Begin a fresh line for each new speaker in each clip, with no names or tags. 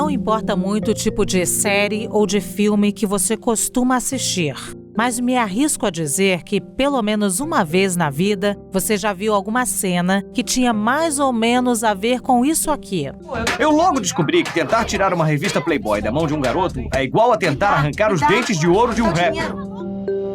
Não importa muito o tipo de série ou de filme que você costuma assistir, mas me arrisco a dizer que pelo menos uma vez na vida você já viu alguma cena que tinha mais ou menos a ver com isso aqui.
Eu logo descobri que tentar tirar uma revista Playboy da mão de um garoto é igual a tentar arrancar os dentes de ouro de um rapper.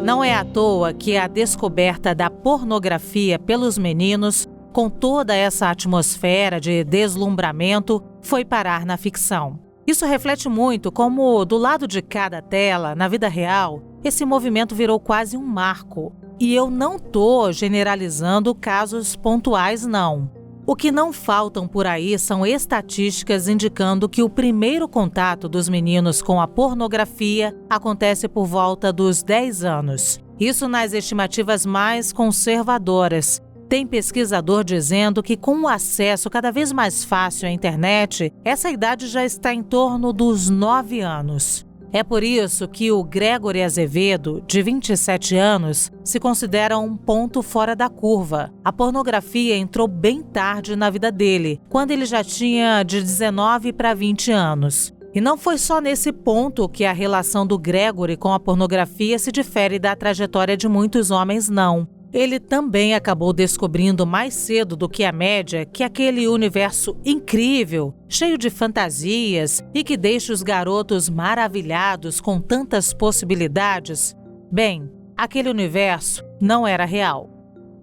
Não é à toa que a descoberta da pornografia pelos meninos, com toda essa atmosfera de deslumbramento, foi parar na ficção. Isso reflete muito como, do lado de cada tela, na vida real, esse movimento virou quase um marco. E eu não tô generalizando casos pontuais, não. O que não faltam por aí são estatísticas indicando que o primeiro contato dos meninos com a pornografia acontece por volta dos 10 anos. Isso nas estimativas mais conservadoras. Tem pesquisador dizendo que com o acesso cada vez mais fácil à internet, essa idade já está em torno dos 9 anos. É por isso que o Gregory Azevedo, de 27 anos, se considera um ponto fora da curva. A pornografia entrou bem tarde na vida dele, quando ele já tinha de 19 para 20 anos. E não foi só nesse ponto que a relação do Gregory com a pornografia se difere da trajetória de muitos homens, não. Ele também acabou descobrindo mais cedo do que a média que aquele universo incrível, cheio de fantasias e que deixa os garotos maravilhados com tantas possibilidades, bem, aquele universo não era real.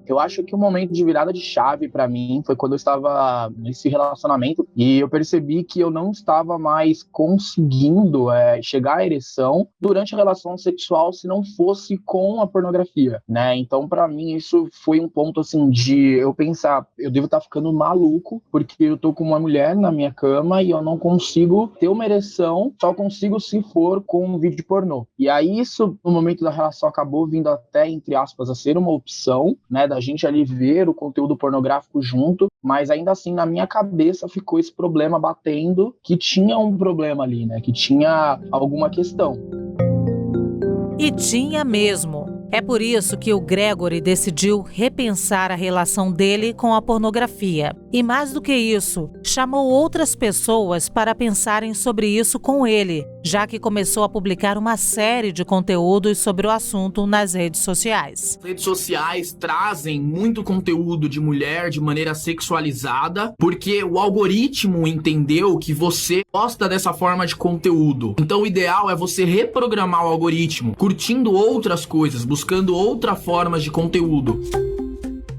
Eu acho que o momento de virada de chave para mim foi quando eu estava nesse relacionamento e eu percebi que eu não estava mais conseguindo chegar à ereção durante a relação sexual se não fosse com a pornografia, né? Então, para mim, isso foi um ponto, assim, de eu pensar, eu devo estar ficando maluco porque eu tô com uma mulher na minha cama e eu não consigo ter uma ereção, só consigo se for com um vídeo pornô. E aí isso, no momento da relação, acabou vindo até, entre aspas, a ser uma opção, né, da gente ali ver o conteúdo pornográfico junto, mas ainda assim na minha cabeça ficou esse problema batendo, que tinha um problema ali, né, que tinha alguma questão.
E tinha mesmo. É por isso que o Gregory decidiu repensar a relação dele com a pornografia. E mais do que isso, chamou outras pessoas para pensarem sobre isso com ele, já que começou a publicar uma série de conteúdos sobre o assunto nas redes sociais.
As redes sociais trazem muito conteúdo de mulher de maneira sexualizada, porque o algoritmo entendeu que você gosta dessa forma de conteúdo. Então o ideal é você reprogramar o algoritmo, curtindo outras coisas, buscando outras formas de conteúdo.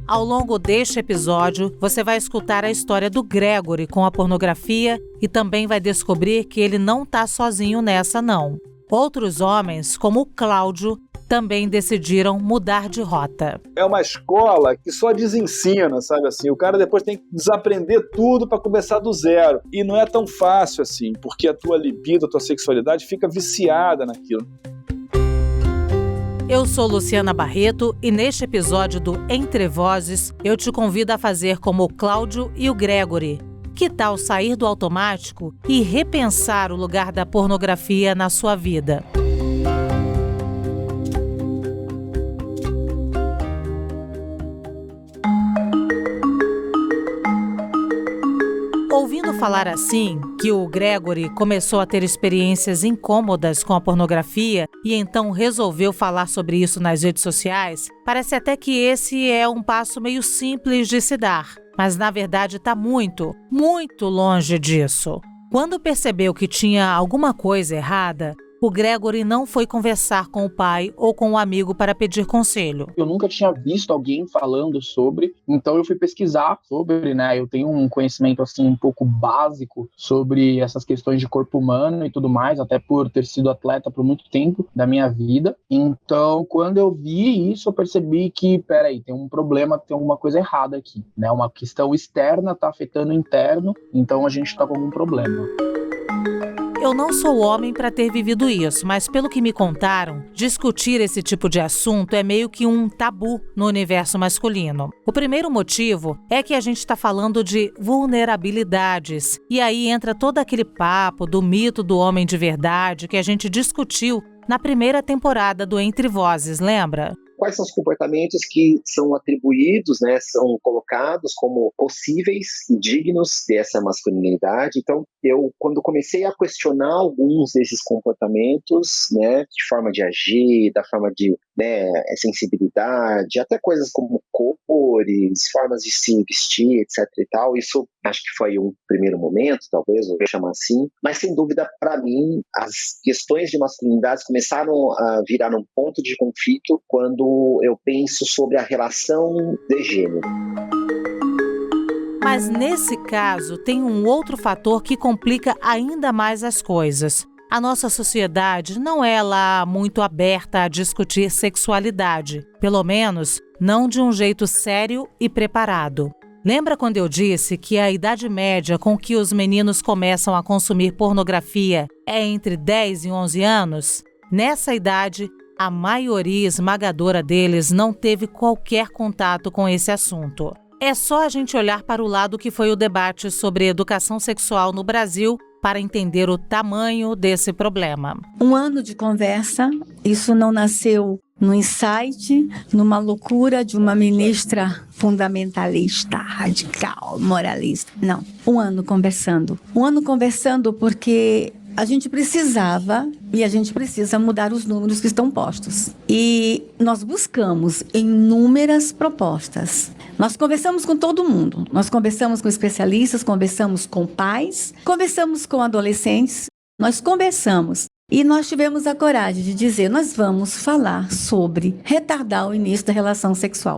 Ao longo deste episódio, você vai escutar a história do Gregory com a pornografia e também vai descobrir que ele não está sozinho nessa, não. Outros homens, como o Cláudio, também decidiram mudar de rota.
É uma escola que só desensina, sabe assim? O cara depois tem que desaprender tudo para começar do zero. E não é tão fácil assim, porque a tua libido, a tua sexualidade fica viciada naquilo.
Eu sou Luciana Barreto e neste episódio do Entre Vozes, eu te convido a fazer como o Cláudio e o Gregory. Que tal sair do automático e repensar o lugar da pornografia na sua vida? Ouvindo falar assim, que o Gregory começou a ter experiências incômodas com a pornografia e então resolveu falar sobre isso nas redes sociais, parece até que esse é um passo meio simples de se dar, mas na verdade está muito, muito longe disso. Quando percebeu que tinha alguma coisa errada, o Gregory não foi conversar com o pai ou com um amigo para pedir conselho.
Eu nunca tinha visto alguém falando sobre, então eu fui pesquisar sobre, né? Eu tenho um conhecimento, assim, um pouco básico sobre essas questões de corpo humano e tudo mais, até por ter sido atleta por muito tempo da minha vida. Então, quando eu vi isso, eu percebi que, peraí, tem um problema, tem alguma coisa errada aqui, né? Uma questão externa está afetando o interno, então a gente está com algum problema.
Eu não sou homem para ter vivido isso, mas pelo que me contaram, discutir esse tipo de assunto é meio que um tabu no universo masculino. O primeiro motivo é que a gente está falando de vulnerabilidades. E aí entra todo aquele papo do mito do homem de verdade que a gente discutiu na primeira temporada do Entre Vozes, lembra?
quais são os comportamentos que são atribuídos, né, são colocados como possíveis e dignos dessa masculinidade. Então, eu, quando comecei a questionar alguns desses comportamentos, né, de forma de agir, da forma de, né, sensibilidade, até coisas como cores, formas de se vestir, etc e tal, isso acho que foi um primeiro momento, talvez, eu vou chamar assim, mas sem dúvida, para mim, as questões de masculinidade começaram a virar um ponto de conflito quando eu penso sobre a relação de gênero.
Mas nesse caso, tem um outro fator que complica ainda mais as coisas. A nossa sociedade não é lá muito aberta a discutir sexualidade, pelo menos não de um jeito sério e preparado. Lembra quando eu disse que a idade média com que os meninos começam a consumir pornografia é entre 10 e 11 anos? Nessa idade, a maioria esmagadora deles não teve qualquer contato com esse assunto. É só a gente olhar para o lado que foi o debate sobre educação sexual no Brasil para entender o tamanho desse problema.
Um ano de conversa, isso não nasceu no insight, numa loucura de uma ministra fundamentalista, radical, moralista. Não, um ano conversando. Um ano conversando porque a gente precisava e a gente precisa mudar os números que estão postos. E nós buscamos inúmeras propostas. Nós conversamos com todo mundo. Nós conversamos com especialistas, conversamos com pais, conversamos com adolescentes. Nós conversamos e nós tivemos a coragem de dizer, nós vamos falar sobre retardar o início da relação sexual.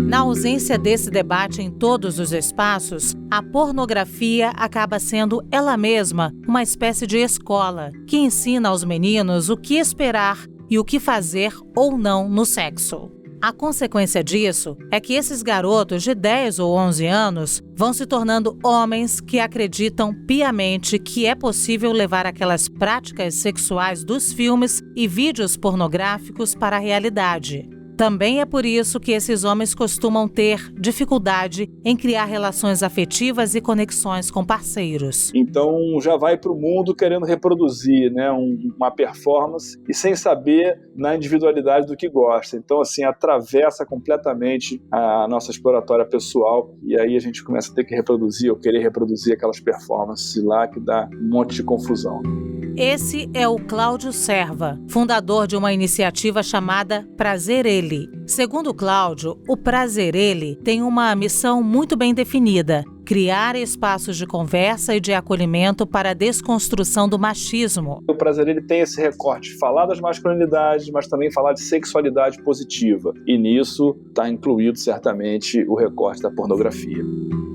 Na ausência desse debate em todos os espaços, a pornografia acaba sendo ela mesma uma espécie de escola que ensina aos meninos o que esperar e o que fazer ou não no sexo. A consequência disso é que esses garotos de 10 ou 11 anos vão se tornando homens que acreditam piamente que é possível levar aquelas práticas sexuais dos filmes e vídeos pornográficos para a realidade. Também é por isso que esses homens costumam ter dificuldade em criar relações afetivas e conexões com parceiros.
Então já vai para o mundo querendo reproduzir, né, uma performance e sem saber na individualidade do que gosta. Então assim, atravessa completamente a nossa exploratória pessoal e aí a gente começa a ter que reproduzir ou querer reproduzir aquelas performances lá que dá um monte de confusão.
Esse é o Cláudio Serva, fundador de uma iniciativa chamada Prazer Ele. Segundo Cláudio, o Prazer Ele tem uma missão muito bem definida: criar espaços de conversa e de acolhimento para a desconstrução do machismo.
O Prazer Ele tem esse recorte de falar das masculinidades, mas também falar de sexualidade positiva. E nisso está incluído certamente o recorte da pornografia.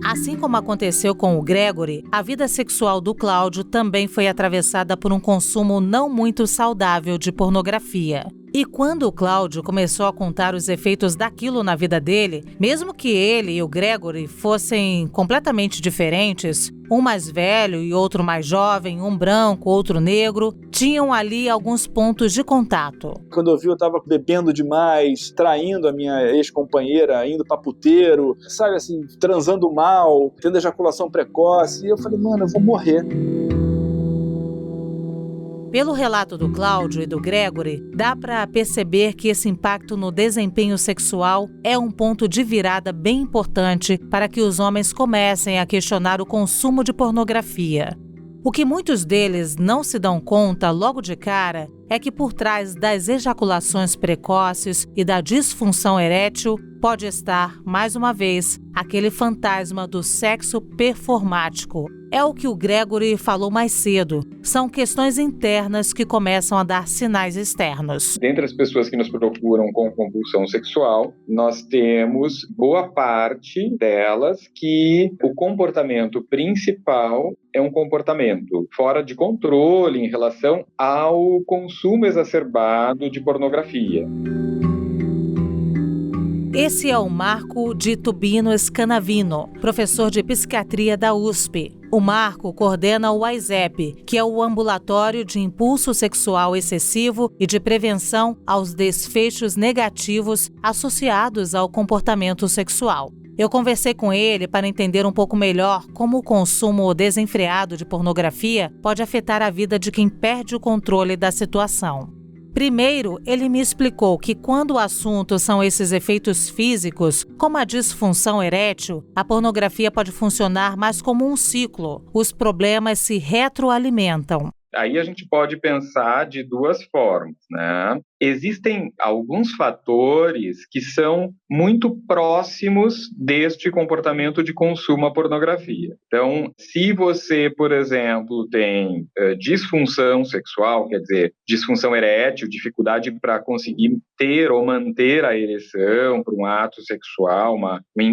Assim como aconteceu com o Gregory, a vida sexual do Cláudio também foi atravessada por um consumo não muito saudável de pornografia. E quando o Cláudio começou a contar os efeitos daquilo na vida dele, mesmo que ele e o Gregory fossem completamente diferentes, um mais velho e outro mais jovem, um branco, outro negro, tinham ali alguns pontos de contato.
Quando eu vi, eu estava bebendo demais, traindo a minha ex-companheira, indo pra puteiro, sabe assim, transando mal, tendo ejaculação precoce, e eu falei, mano, eu vou morrer.
Pelo relato do Cláudio e do Gregory, dá para perceber que esse impacto no desempenho sexual é um ponto de virada bem importante para que os homens comecem a questionar o consumo de pornografia. O que muitos deles não se dão conta logo de cara é que por trás das ejaculações precoces e da disfunção erétil pode estar, mais uma vez, aquele fantasma do sexo performático. É o que o Gregory falou mais cedo. São questões internas que começam a dar sinais externos.
Dentre as pessoas que nos procuram com compulsão sexual, nós temos boa parte delas que o comportamento principal é um comportamento fora de controle em relação ao consumo exacerbado de pornografia.
Esse é o Marco de Tubino Scanavino, professor de psiquiatria da USP. O Marco coordena o AISEP, que é o Ambulatório de Impulso Sexual Excessivo e de Prevenção aos Desfechos Negativos associados ao comportamento sexual. Eu conversei com ele para entender um pouco melhor como o consumo desenfreado de pornografia pode afetar a vida de quem perde o controle da situação. Primeiro, ele me explicou que quando o assunto são esses efeitos físicos, como a disfunção erétil, a pornografia pode funcionar mais como um ciclo. Os problemas se retroalimentam.
Aí a gente pode pensar de duas formas, né? Existem alguns fatores que são muito próximos deste comportamento de consumo à pornografia. Então, se você, por exemplo, tem disfunção sexual, quer dizer, disfunção erétil, dificuldade para conseguir ter ou manter a ereção para um ato sexual,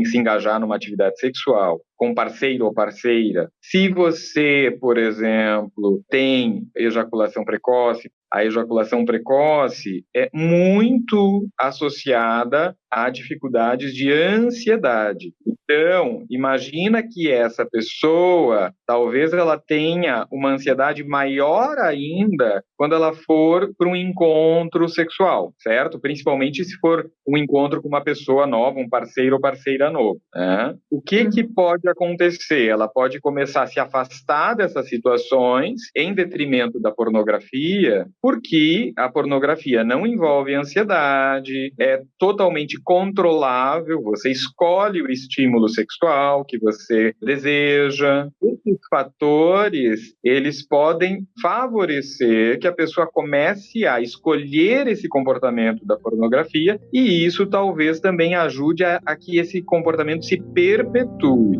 se engajar numa atividade sexual, com parceiro ou parceira. Se você, por exemplo, tem ejaculação precoce, a ejaculação precoce é muito associada a dificuldades de ansiedade. Então, imagina que essa pessoa, talvez ela tenha uma ansiedade maior ainda quando ela for para um encontro sexual, certo? Principalmente se for um encontro com uma pessoa nova, um parceiro ou parceira novo, né? O que pode acontecer? Ela pode começar a se afastar dessas situações em detrimento da pornografia, porque a pornografia não envolve ansiedade, é totalmente controlável, você escolhe o estímulo sexual que você deseja. Esses fatores, eles podem favorecer que a pessoa comece a escolher esse comportamento da pornografia, e isso talvez também ajude a que esse comportamento se perpetue.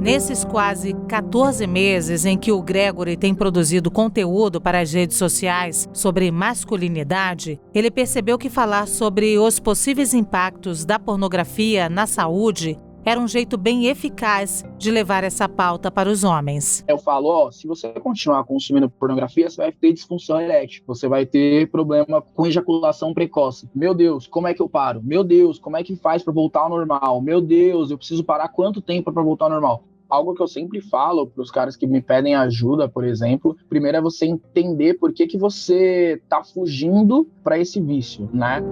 Nesses quase 14 meses em que o Gregory tem produzido conteúdo para as redes sociais sobre masculinidade, ele percebeu que falar sobre os possíveis impactos da pornografia na saúde era um jeito bem eficaz de levar essa pauta para os homens.
Eu falo, se você continuar consumindo pornografia, você vai ter disfunção erétil, você vai ter problema com ejaculação precoce. Meu Deus, como é que eu paro? Meu Deus, como é que faz para voltar ao normal? Meu Deus, eu preciso parar quanto tempo para voltar ao normal? Algo que eu sempre falo para os caras que me pedem ajuda, por exemplo, primeiro é você entender por que você está fugindo para esse vício, né?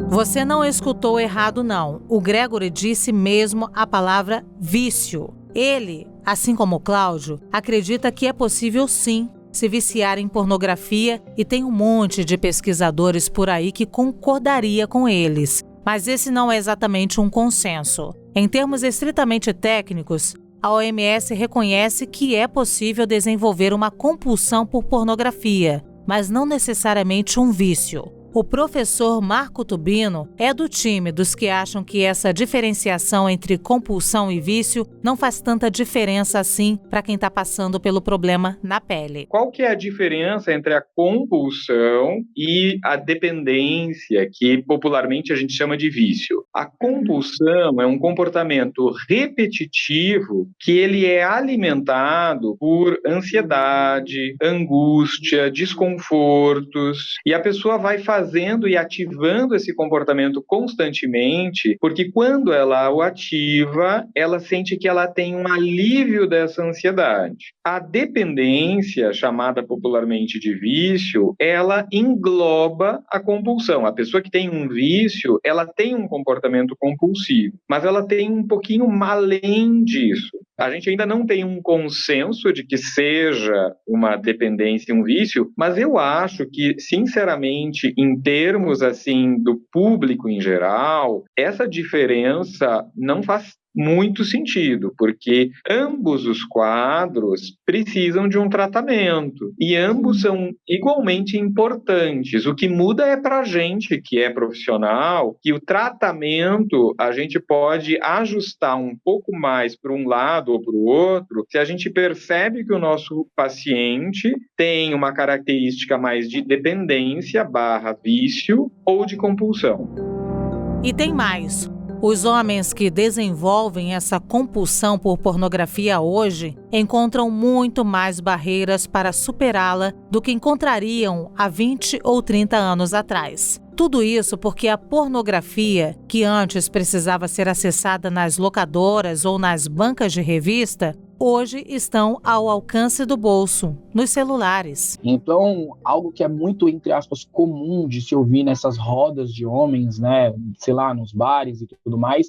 Você não escutou errado, não. O Gregory disse mesmo a palavra vício. Ele, assim como o Cláudio, acredita que é possível sim se viciar em pornografia, e tem um monte de pesquisadores por aí que concordaria com eles. Mas esse não é exatamente um consenso. Em termos estritamente técnicos, a OMS reconhece que é possível desenvolver uma compulsão por pornografia, mas não necessariamente um vício. O professor Marco Tubino é do time dos que acham que essa diferenciação entre compulsão e vício não faz tanta diferença assim para quem está passando pelo problema na pele.
Qual que é a diferença entre a compulsão e a dependência, que popularmente a gente chama de vício? A compulsão é um comportamento repetitivo que ele é alimentado por ansiedade, angústia, desconfortos, e a pessoa vai fazendo e ativando esse comportamento constantemente, porque quando ela o ativa, ela sente que ela tem um alívio dessa ansiedade. A dependência, chamada popularmente de vício, ela engloba a compulsão. A pessoa que tem um vício, ela tem um comportamento compulsivo, mas ela tem um pouquinho além disso. A gente ainda não tem um consenso de que seja uma dependência, um vício, mas eu acho que, sinceramente, em termos assim do público em geral, essa diferença não faz muito sentido, porque ambos os quadros precisam de um tratamento e ambos são igualmente importantes. O que muda é para a gente que é profissional, que o tratamento a gente pode ajustar um pouco mais para um lado ou para o outro, se a gente percebe que o nosso paciente tem uma característica mais de dependência / vício ou de compulsão.
E tem mais. Os homens que desenvolvem essa compulsão por pornografia hoje encontram muito mais barreiras para superá-la do que encontrariam há 20 ou 30 anos atrás. Tudo isso porque a pornografia, que antes precisava ser acessada nas locadoras ou nas bancas de revista, hoje estão ao alcance do bolso, nos celulares.
Então, algo que é muito, entre aspas, comum de se ouvir nessas rodas de homens, né, sei lá, nos bares e tudo mais,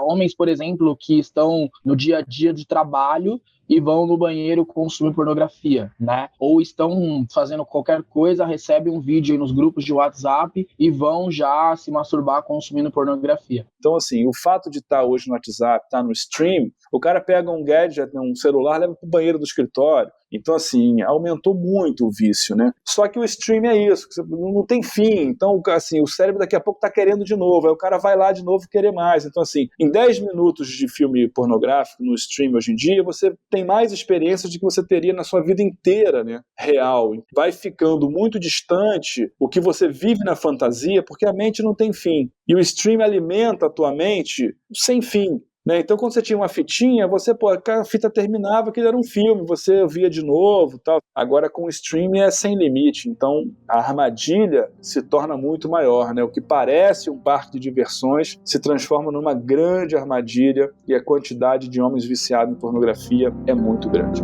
homens, por exemplo, que estão no dia a dia de trabalho, e vão no banheiro consumir pornografia, né? Ou estão fazendo qualquer coisa, recebem um vídeo aí nos grupos de WhatsApp e vão já se masturbar consumindo pornografia.
Então, assim, o fato de estar hoje no WhatsApp, estar no stream, o cara pega um gadget, um celular, leva para o banheiro do escritório. Então, assim, aumentou muito o vício, né? Só que o stream é isso, não tem fim. Então, assim, o cérebro daqui a pouco tá querendo de novo, aí o cara vai lá de novo querer mais. Então, assim, em 10 minutos de filme pornográfico no stream hoje em dia, você tem mais experiências do que você teria na sua vida inteira, né? Real. Vai ficando muito distante o que você vive na fantasia, porque a mente não tem fim. E o stream alimenta a tua mente sem fim. Né? Então, quando você tinha uma fitinha, a fita terminava, aquilo era um filme, você via de novo, tal. Agora, com o streaming é sem limite, então a armadilha se torna muito maior, né? O que parece um parque de diversões se transforma numa grande armadilha e a quantidade de homens viciados em pornografia é muito grande.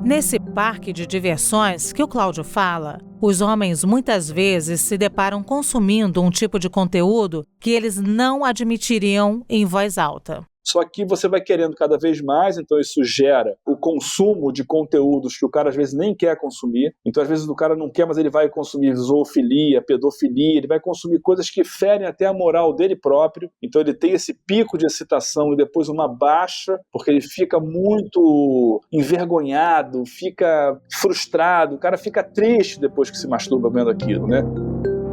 Nesse parque de diversões que o Cláudio fala, os homens muitas vezes se deparam consumindo um tipo de conteúdo que eles não admitiriam em voz alta.
Só que você vai querendo cada vez mais, então isso gera o consumo de conteúdos que o cara às vezes nem quer consumir. Então às vezes o cara não quer, mas ele vai consumir zoofilia, pedofilia, ele vai consumir coisas que ferem até a moral dele próprio. Então ele tem esse pico de excitação e depois uma baixa, porque ele fica muito envergonhado, fica frustrado, o cara fica triste depois que se masturba vendo aquilo, né?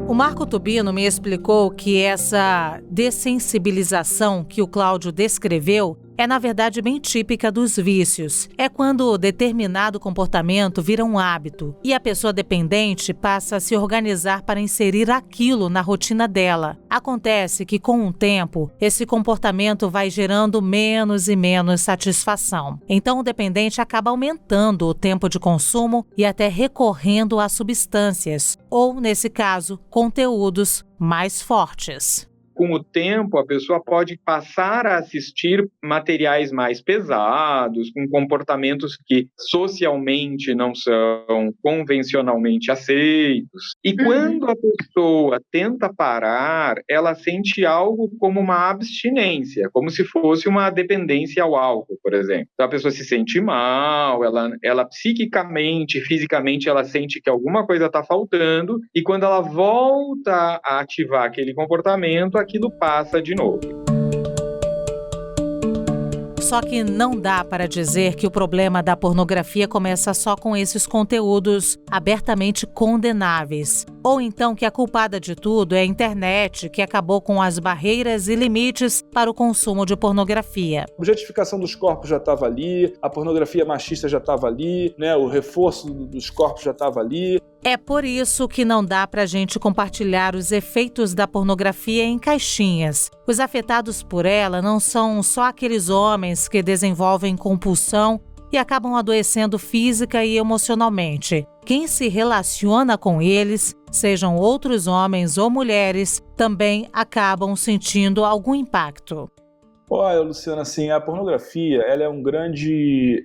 O Marco Tubino me explicou que essa dessensibilização que o Cláudio descreveu é, na verdade, bem típica dos vícios. É quando determinado comportamento vira um hábito e a pessoa dependente passa a se organizar para inserir aquilo na rotina dela. Acontece que, com o tempo, esse comportamento vai gerando menos e menos satisfação. Então, o dependente acaba aumentando o tempo de consumo e até recorrendo a substâncias, ou, nesse caso, conteúdos mais fortes.
Com o tempo, a pessoa pode passar a assistir materiais mais pesados, com comportamentos que socialmente não são convencionalmente aceitos. E quando a pessoa tenta parar, ela sente algo como uma abstinência, como se fosse uma dependência ao álcool, por exemplo. Então a pessoa se sente mal, ela psiquicamente, fisicamente, ela sente que alguma coisa está faltando, e quando ela volta a ativar aquele comportamento, aquilo passa de novo.
Só que não dá para dizer que o problema da pornografia começa só com esses conteúdos abertamente condenáveis. Ou então que a culpada de tudo é a internet, que acabou com as barreiras e limites para o consumo de pornografia.
A objetificação dos corpos já estava ali, a pornografia machista já estava ali, né? O reforço dos corpos já estava ali.
É por isso que não dá para a gente compartilhar os efeitos da pornografia em caixinhas. Os afetados por ela não são só aqueles homens que desenvolvem compulsão e acabam adoecendo física e emocionalmente. Quem se relaciona com eles, sejam outros homens ou mulheres, também acabam sentindo algum impacto.
Olha, Luciana, assim, a pornografia ela é um grande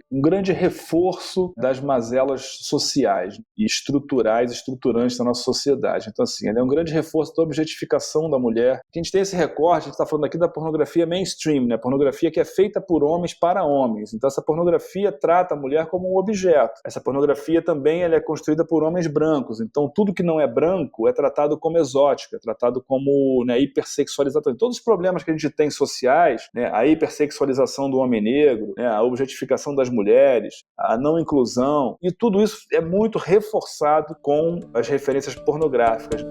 reforço das mazelas sociais e estruturantes da nossa sociedade. Então, assim, ela é um grande reforço da objetificação da mulher. A gente tem esse recorte, a gente está falando aqui da pornografia mainstream, né? Pornografia que é feita por homens para homens. Então, essa pornografia trata a mulher como um objeto. Essa pornografia também ela é construída por homens brancos. Então, tudo que não é branco é tratado como exótico, é tratado como, né, hipersexualizado. Todos os problemas que a gente tem sociais, né, a hipersexualização do homem negro, né, a objetificação das mulheres, a não inclusão, e tudo isso é muito reforçado com as referências pornográficas.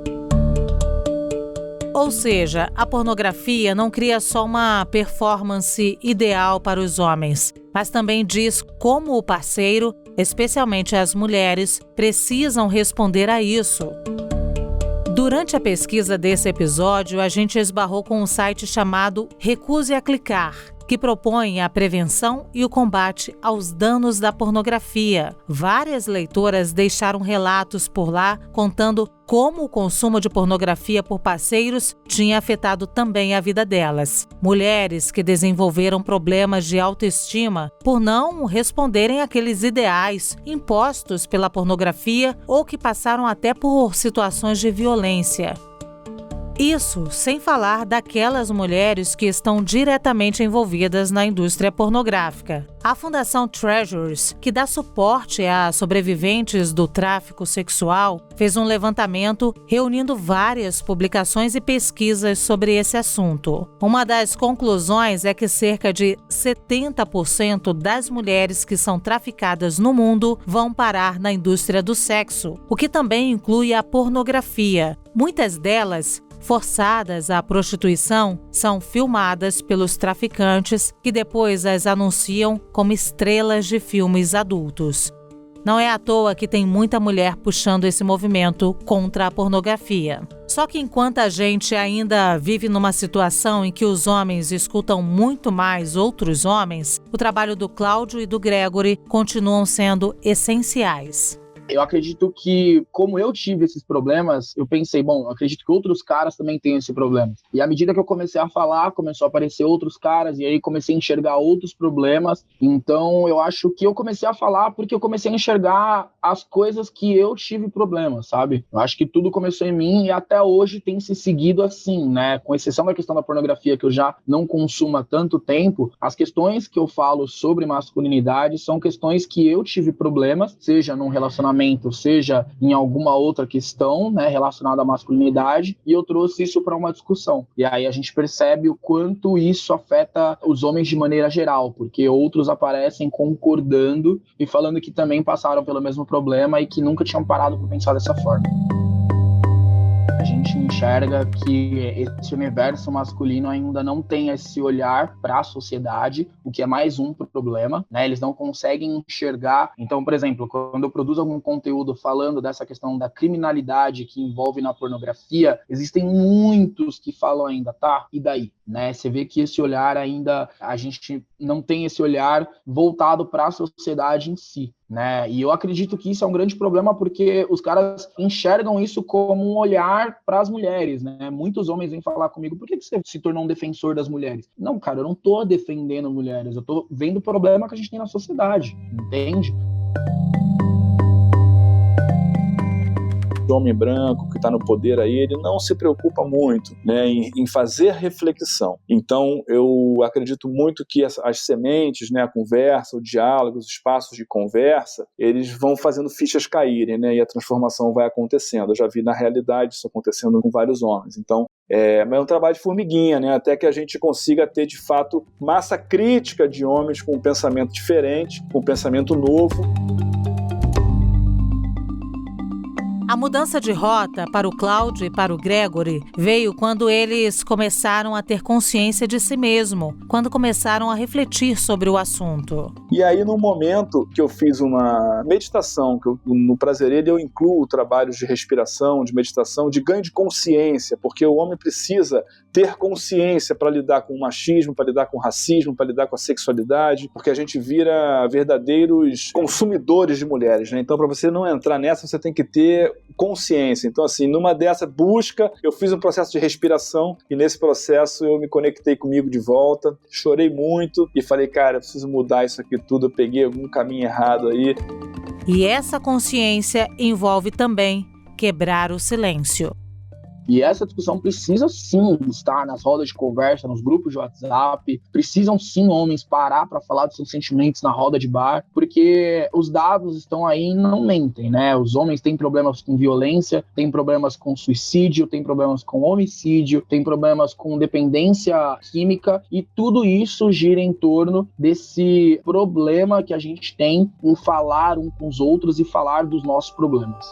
Ou seja, a pornografia não cria só uma performance ideal para os homens, mas também diz como o parceiro, especialmente as mulheres, precisam responder a isso. Durante a pesquisa desse episódio, a gente esbarrou com um site chamado Recuse a Clicar, que propõe a prevenção e o combate aos danos da pornografia. Várias leitoras deixaram relatos por lá contando como o consumo de pornografia por parceiros tinha afetado também a vida delas. Mulheres que desenvolveram problemas de autoestima por não responderem àqueles ideais impostos pela pornografia ou que passaram até por situações de violência. Isso sem falar daquelas mulheres que estão diretamente envolvidas na indústria pornográfica. A Fundação Treasures, que dá suporte a sobreviventes do tráfico sexual, fez um levantamento reunindo várias publicações e pesquisas sobre esse assunto. Uma das conclusões é que cerca de 70% das mulheres que são traficadas no mundo vão parar na indústria do sexo, o que também inclui a pornografia. Muitas delas forçadas à prostituição, são filmadas pelos traficantes que depois as anunciam como estrelas de filmes adultos. Não é à toa que tem muita mulher puxando esse movimento contra a pornografia. Só que enquanto a gente ainda vive numa situação em que os homens escutam muito mais outros homens, o trabalho do Cláudio e do Gregory continuam sendo essenciais.
Eu acredito que, como eu tive esses problemas, eu pensei, bom, eu acredito que outros caras também têm esse problema. E à medida que eu comecei a falar, começou a aparecer outros caras, e aí comecei a enxergar outros problemas. Então, eu acho que eu comecei a falar porque eu comecei a enxergar as coisas que eu tive problemas, sabe? Eu acho que tudo começou em mim e até hoje tem se seguido assim, né? Com exceção da questão da pornografia, que eu já não consumo há tanto tempo, as questões que eu falo sobre masculinidade são questões que eu tive problemas, seja num relacionamento, seja em alguma outra questão, né, relacionada à masculinidade, e eu trouxe isso para uma discussão. E aí a gente percebe o quanto isso afeta os homens de maneira geral, porque outros aparecem concordando e falando que também passaram pelo mesmo problema e que nunca tinham parado para pensar dessa forma. A gente enxerga que esse universo masculino ainda não tem esse olhar para a sociedade, o que é mais um problema, né? Eles não conseguem enxergar. Então, por exemplo, quando eu produzo algum conteúdo falando dessa questão da criminalidade que envolve na pornografia, existem muitos que falam ainda, tá, e daí? Né? Você vê que esse olhar ainda, a gente não tem esse olhar voltado para a sociedade em si. Né? E eu acredito que isso é um grande problema porque os caras enxergam isso como um olhar para as mulheres, né? Muitos homens vêm falar comigo, por que você se tornou um defensor das mulheres? Não, cara, eu não tô defendendo mulheres, eu tô vendo o problema que a gente tem na sociedade, entende?
O homem branco que está no poder aí, ele não se preocupa muito, né, em fazer reflexão. Então, eu acredito muito que as sementes, né, a conversa, o diálogo, os espaços de conversa, eles vão fazendo fichas caírem, né, e a transformação vai acontecendo. Eu já vi na realidade isso acontecendo com vários homens. Então, mas é um trabalho de formiguinha, né, até que a gente consiga ter, de fato, massa crítica de homens com um pensamento diferente, com um pensamento novo.
A mudança de rota para o Cláudio e para o Gregory veio quando eles começaram a ter consciência de si mesmo, quando começaram a refletir sobre o assunto.
E aí, no momento que eu fiz uma meditação, que no Prazerelha eu incluo trabalhos de respiração, de meditação, de ganho de consciência, porque o homem precisa ter consciência para lidar com o machismo, para lidar com o racismo, para lidar com a sexualidade, porque a gente vira verdadeiros consumidores de mulheres, né? Então, para você não entrar nessa, você tem que ter consciência. Então, assim, numa dessa busca, eu fiz um processo de respiração e nesse processo eu me conectei comigo de volta, chorei muito e falei, cara, eu preciso mudar isso aqui tudo, eu peguei algum caminho errado aí.
E essa consciência envolve também quebrar o silêncio.
E essa discussão precisa sim estar nas rodas de conversa, nos grupos de WhatsApp, precisam sim homens parar para falar dos seus sentimentos na roda de bar, porque os dados estão aí e não mentem, né? Os homens têm problemas com violência, têm problemas com suicídio, têm problemas com homicídio, têm problemas com dependência química e tudo isso gira em torno desse problema que a gente tem em falar um com os outros e falar dos nossos problemas.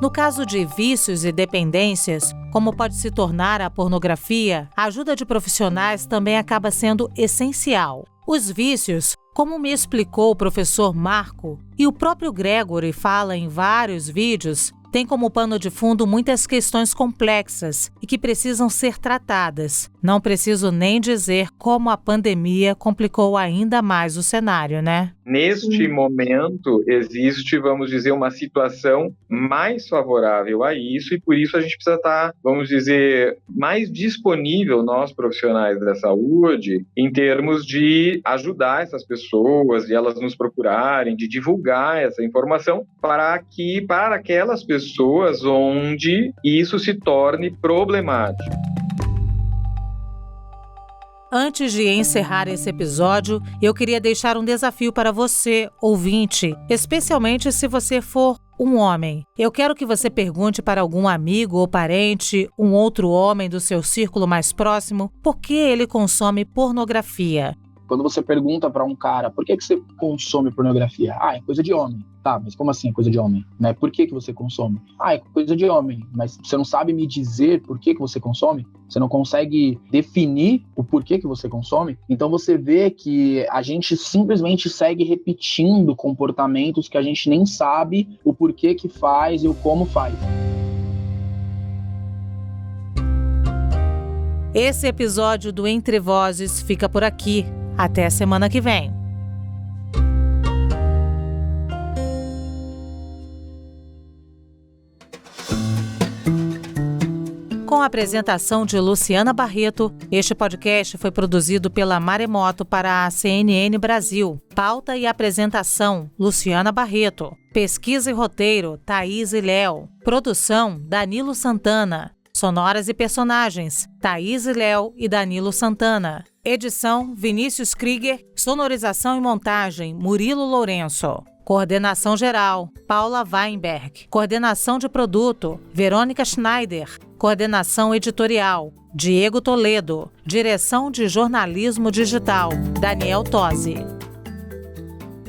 No caso de vícios e dependências, como pode se tornar a pornografia, a ajuda de profissionais também acaba sendo essencial. Os vícios, como me explicou o professor Marco, e o próprio Gregory fala em vários vídeos, têm como pano de fundo muitas questões complexas e que precisam ser tratadas. Não preciso nem dizer como a pandemia complicou ainda mais o cenário, né?
Neste momento, existe, vamos dizer, uma situação mais favorável a isso e por isso a gente precisa estar, vamos dizer, mais disponível, nós profissionais da saúde, em termos de ajudar essas pessoas, de elas nos procurarem, de divulgar essa informação para aquelas pessoas onde isso se torne problemático.
Antes de encerrar esse episódio, eu queria deixar um desafio para você, ouvinte, especialmente se você for um homem. Eu quero que você pergunte para algum amigo ou parente, um outro homem do seu círculo mais próximo, por que ele consome pornografia.
Quando você pergunta para um cara, por que você consome pornografia? Ah, é coisa de homem. Tá, mas como assim é coisa de homem? Né? Por que você consome? Ah, é coisa de homem. Mas você não sabe me dizer por que você consome? Você não consegue definir o porquê que você consome? Então você vê que a gente simplesmente segue repetindo comportamentos que a gente nem sabe o porquê que faz e o como faz.
Esse episódio do Entre Vozes fica por aqui. Até a semana que vem. Com a apresentação de Luciana Barreto, este podcast foi produzido pela Maremoto para a CNN Brasil. Pauta e apresentação, Luciana Barreto. Pesquisa e roteiro, Thaís e Léo. Produção, Danilo Santana. Sonoras e personagens, Thaís e Léo e Danilo Santana. Edição, Vinícius Krieger. Sonorização e montagem, Murilo Lourenço. Coordenação geral, Paula Weinberg. Coordenação de produto, Verônica Schneider. Coordenação editorial, Diego Toledo. Direção de jornalismo digital, Daniel Tosi.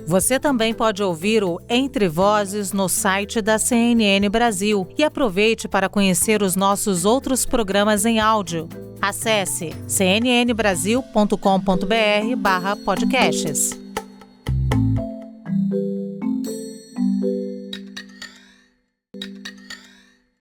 Você também pode ouvir o Entre Vozes no site da CNN Brasil e aproveite para conhecer os nossos outros programas em áudio. Acesse cnnbrasil.com.br/podcasts.